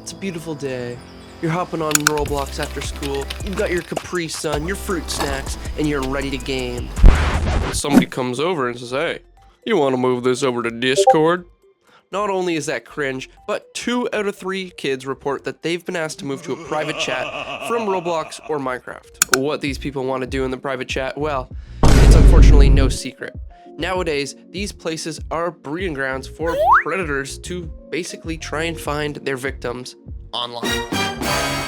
It's a beautiful day. You're hopping on Roblox after school, you've got your Capri Sun, your fruit snacks, and you're ready to game. Somebody comes over and says, hey, you want to move this over to Discord? Not only is that cringe, but 2 out of 3 kids report that they've been asked to move to a private chat from Roblox or Minecraft. What these people want to do in the private chat, well, it's unfortunately no secret. Nowadays, these places are breeding grounds for predators to basically try and find their victims online.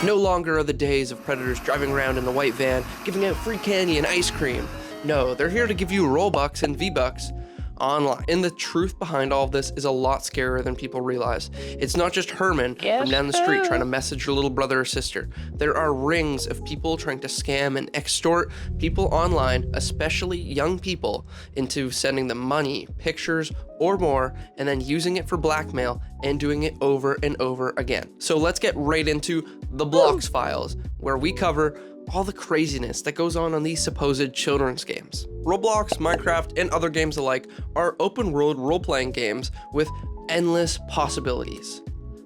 No longer are the days of predators driving around in the white van, giving out free candy and ice cream. No, they're here to give you Robux and V-Bucks online. And the truth behind all of this is a lot scarier than people realize. It's not just Herman from down the street trying to message your little brother or sister. There are rings of people trying to scam and extort people online, especially young people, into sending them money, pictures, or more, and then using it for blackmail and doing it over and over again. So let's get right into the Blox files, where we cover all the craziness that goes on these supposed children's games. Roblox, Minecraft, and other games alike are open world role-playing games with endless possibilities.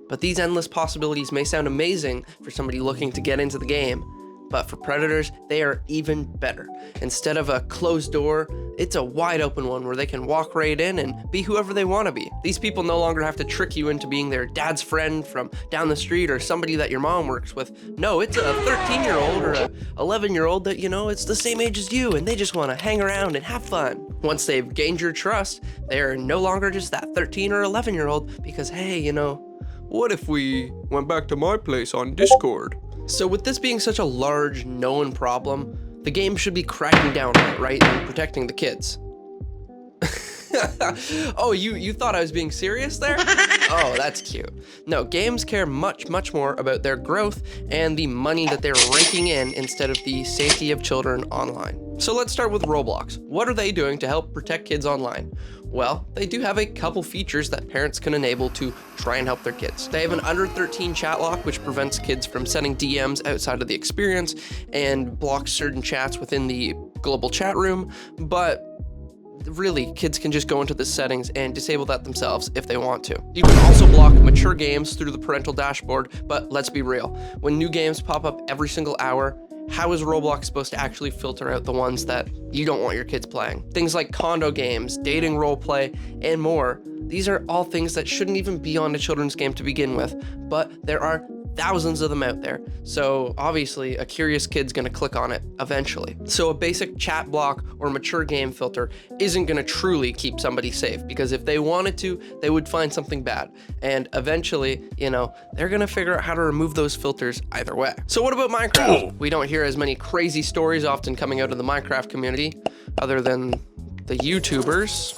But these endless possibilities may sound amazing for somebody looking to get into the game, but for predators, they are even better. Instead of a closed door, it's a wide open one where they can walk right in and be whoever they want to be. These people no longer have to trick you into being their dad's friend from down the street or somebody that your mom works with. No, it's a 13-year-old or a 11-year-old that, it's the same age as you and they just want to hang around and have fun. Once they've gained your trust, they are no longer just that 13 or 11-year-old because, hey, What if we went back to my place on Discord? So with this being such a large, known problem, the game should be cracking down on it, right? And protecting the kids. Oh, you thought I was being serious there? Oh, that's cute. No, games care much more about their growth and the money that they're raking in instead of the safety of children online. So let's start with Roblox. What are they doing to help protect kids online? Well, they do have a couple features that parents can enable to try and help their kids. They have an under 13 chat lock, which prevents kids from sending DMs outside of the experience and blocks certain chats within the global chat room, but really, kids can just go into the settings and disable that themselves if they want to. You can also block mature games through the parental dashboard, but let's be real. When new games pop up every single hour, how is Roblox supposed to actually filter out the ones that you don't want your kids playing? Things like condo games, dating roleplay, and more. These are all things that shouldn't even be on a children's game to begin with, but there are thousands of them out there. So obviously a curious kid's gonna click on it eventually. So a basic chat block or mature game filter isn't gonna truly keep somebody safe, because if they wanted to, they would find something bad. And eventually, they're gonna figure out how to remove those filters either way. So what about Minecraft? We don't hear as many crazy stories often coming out of the Minecraft community, other than the YouTubers.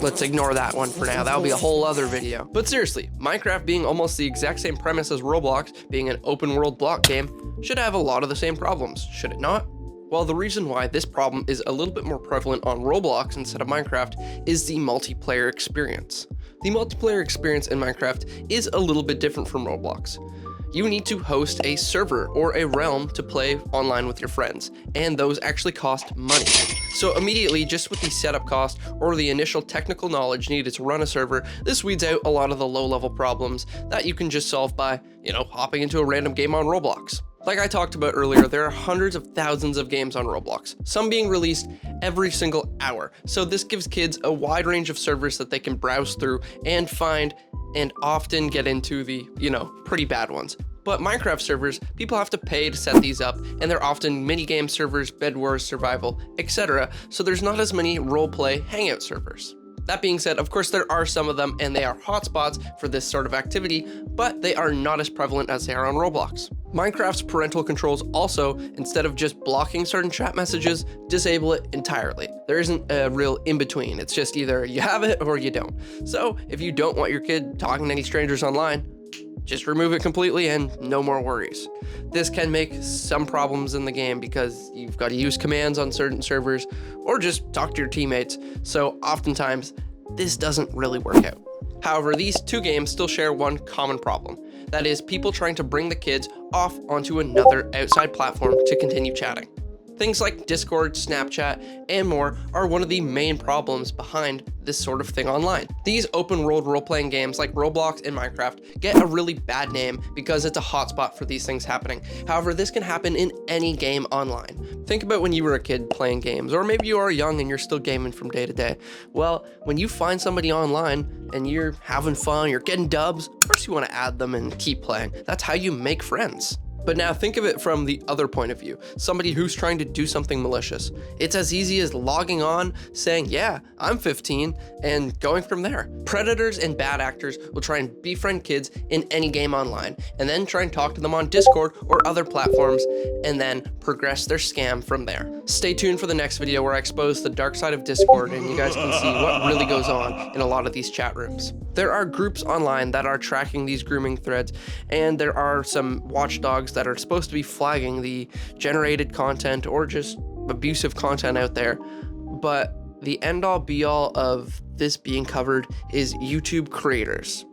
Let's ignore that one for now. That'll be a whole other video. But seriously, Minecraft being almost the exact same premise as Roblox, being an open world block game, should have a lot of the same problems, should it not? Well, the reason why this problem is a little bit more prevalent on Roblox instead of Minecraft is the multiplayer experience. The multiplayer experience in Minecraft is a little bit different from Roblox. You need to host a server or a realm to play online with your friends, and those actually cost money. So immediately, just with the setup cost or the initial technical knowledge needed to run a server, this weeds out a lot of the low-level problems that you can just solve by, hopping into a random game on Roblox. Like I talked about earlier, there are hundreds of thousands of games on Roblox, some being released every single hour. So this gives kids a wide range of servers that they can browse through and find and often get into the, pretty bad ones. But Minecraft servers, people have to pay to set these up, and they're often minigame servers, Bed Wars, Survival, etc. So there's not as many roleplay hangout servers. That being said, of course there are some of them, and they are hotspots for this sort of activity, but they are not as prevalent as they are on Roblox. Minecraft's parental controls also, instead of just blocking certain chat messages, disable it entirely. There isn't a real in-between. It's just either you have it or you don't. So if you don't want your kid talking to any strangers online, just remove it completely and no more worries. This can make some problems in the game because you've got to use commands on certain servers or just talk to your teammates, so oftentimes this doesn't really work out. However, these two games still share one common problem. That is people trying to bring the kids off onto another outside platform to continue chatting. Things like Discord, Snapchat, and more are one of the main problems behind this sort of thing online. These open world role-playing games like Roblox and Minecraft get a really bad name because it's a hotspot for these things happening. However, this can happen in any game online. Think about when you were a kid playing games, or maybe you are young and you're still gaming from day to day. Well, when you find somebody online and you're having fun, you're getting dubs, of course you want to add them and keep playing. That's how you make friends. But now think of it from the other point of view, somebody who's trying to do something malicious. It's as easy as logging on, saying, yeah, I'm 15, and going from there. Predators and bad actors will try and befriend kids in any game online, and then try and talk to them on Discord or other platforms, and then progress their scam from there. Stay tuned for the next video where I expose the dark side of Discord, and you guys can see what really goes on in a lot of these chat rooms. There are groups online that are tracking these grooming threads, and there are some watchdogs that are supposed to be flagging the generated content or just abusive content out there. But the end all be all of this being covered is YouTube creators.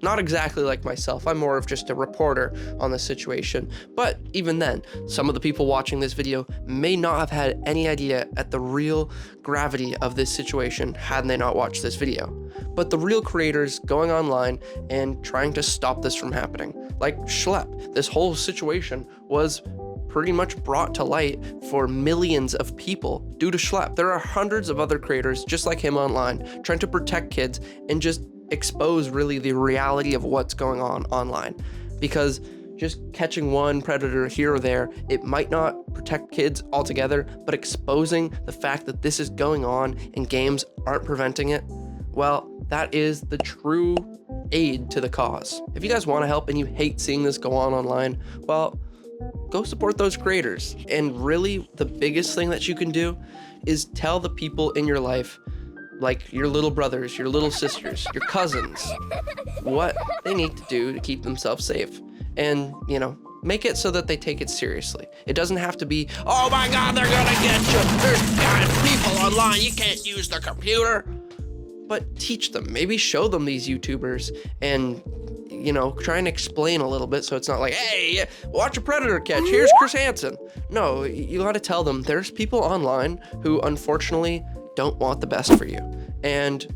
Not exactly like myself, I'm more of just a reporter on the situation, but even then, some of the people watching this video may not have had any idea at the real gravity of this situation had they not watched this video. But the real creators going online and trying to stop this from happening, like Schlep, this whole situation was pretty much brought to light for millions of people due to Schlep. There are hundreds of other creators just like him online trying to protect kids and just expose really the reality of what's going on online, because just catching one predator here or there, it might not protect kids altogether, but exposing the fact that this is going on and games aren't preventing it, well, that is the true aid to the cause. If you guys want to help and you hate seeing this go on online, well, go support those creators. And really the biggest thing that you can do is tell the people in your life, like your little brothers, your little sisters, your cousins, what they need to do to keep themselves safe. And, you know, make it so that they take it seriously. It doesn't have to be, oh my God, they're gonna get you. There's people online, you can't use their computer. But teach them, maybe show them these YouTubers and, you know, try and explain a little bit so it's not like, hey, watch a predator catch, here's Chris Hansen. No, you gotta tell them there's people online who unfortunately don't want the best for you. And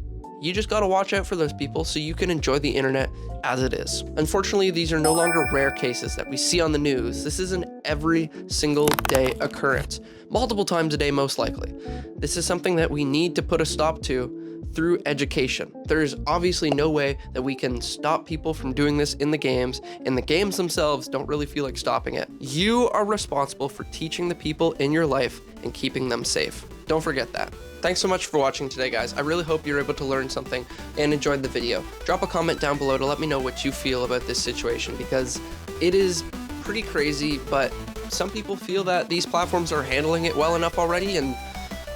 you just gotta watch out for those people so you can enjoy the internet as it is. Unfortunately, these are no longer rare cases that we see on the news. This is an every single day occurrence, multiple times a day most likely. This is something that we need to put a stop to through education. There's obviously no way that we can stop people from doing this in the games, and the games themselves don't really feel like stopping it. You are responsible for teaching the people in your life and keeping them safe. Don't forget that. Thanks so much for watching today, guys. I really hope you're able to learn something and enjoyed the video. Drop a comment down below to let me know what you feel about this situation, because it is pretty crazy, but some people feel that these platforms are handling it well enough already, and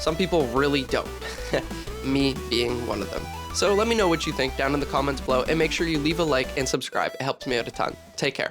some people really don't. Me being one of them. So let me know what you think down in the comments below, and make sure you leave a like and subscribe. It helps me out a ton. Take care.